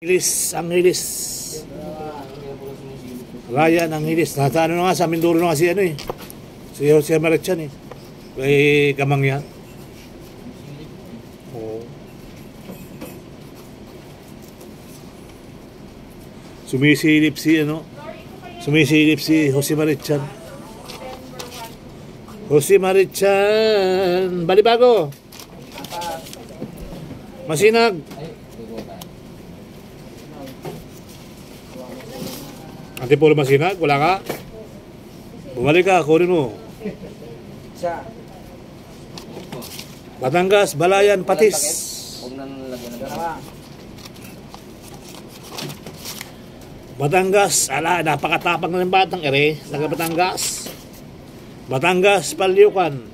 Angeles. Ryan Angeles. Nasa ano na nga, sa Mindoro na nga si ano eh. Si Jose Marichan eh. Kay Gamangyan. Oo. Sumisilip si ano. Sumisilip si Jose Marichan. Jose Marichan. Balibago. Masinag. Antipolo Masinag, wala ka? Bumalik ka, kunin mo. Batangas, Balayan, Patis. Batangas, ala, napakatapang ng batang ere. Naga Batangas. Batangas, Palyukan.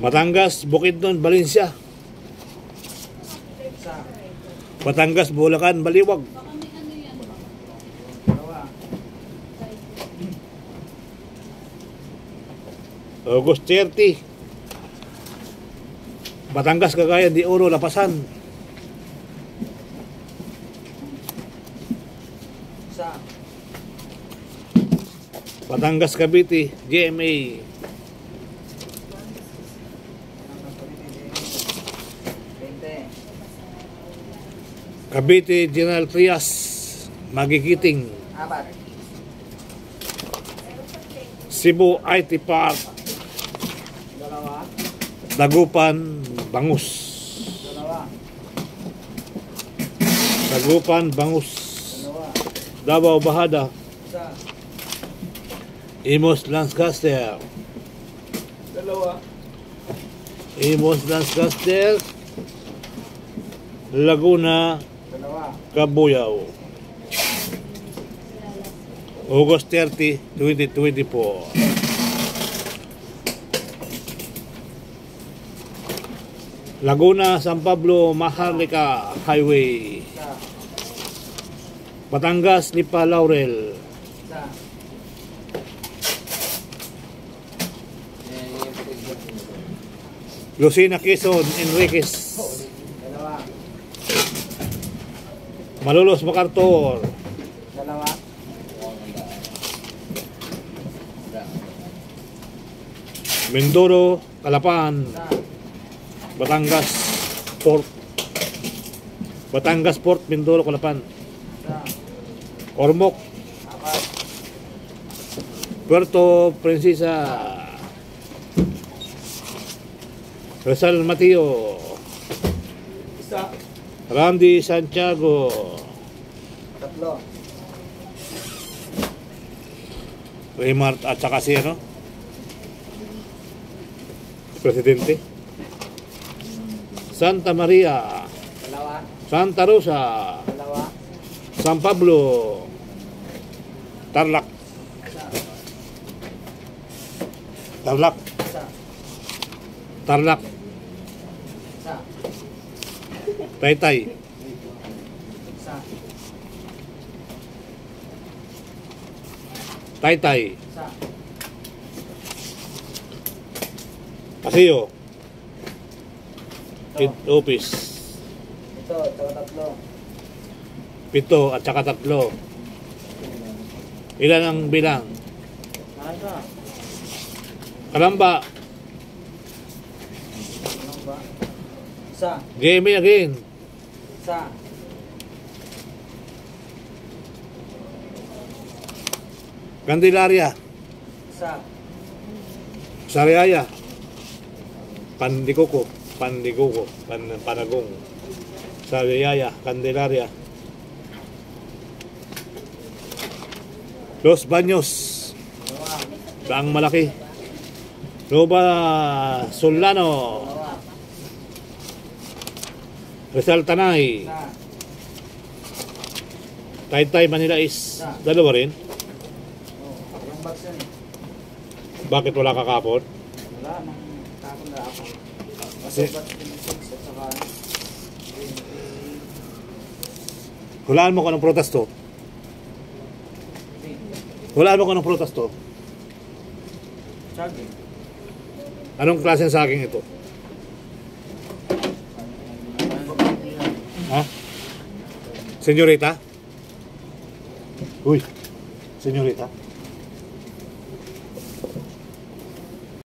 Batangas, Bukidnon, Valencia. Batangas, Bulacan, Baliwag. August 30. Batangas, Cagayan de Oro, Lapasan. Batangas, Cavite, GMA. Cavite, General Trias, Magigiting. Cebu, IT Park. Dagupan, Bangus. Dagupan, Bangus. Davao, Bahada. Imos, Lancaster. Imos, Lancaster. Laguna, Cabuyao. August 30, 2024. Laguna, San Pablo, Maharlika Highway. Batangas, Lipa, Laurel. Lucena, Quezon, Enriquez. Malolos, MacArthur. Mindoro, Calapan. Batangas Port. Batangas Port, Mindoro, Calapan. Ormoc. Puerto Princesa. Rizal Mateo. Randy Santiago. Raymart at saka si ano? Presidente. Santa Maria. Santa Rosa. San Pablo. Tarlac. Tarlac. Tarlac. Taytay. Taytay. Paseo. Office. Pito at saka tatlo. Ilan ang bilang? Kalamba. Game again. Candelaria. Sariaya. Pandikuko. Panagong. Sariaya. Candelaria. Los Baños. Daang Malaki. Nova Solano. Rizal Tanay. Taytay Manila is dalawa rin. Bakit wala kakapon? Wala, nang kakapon na ako. Kasi hulaan mo ko ng protesto. Wala mo ko ng prutas to. Saging. Anong klase ng saging ito? Ha? Senyorita? Uy, senyorita?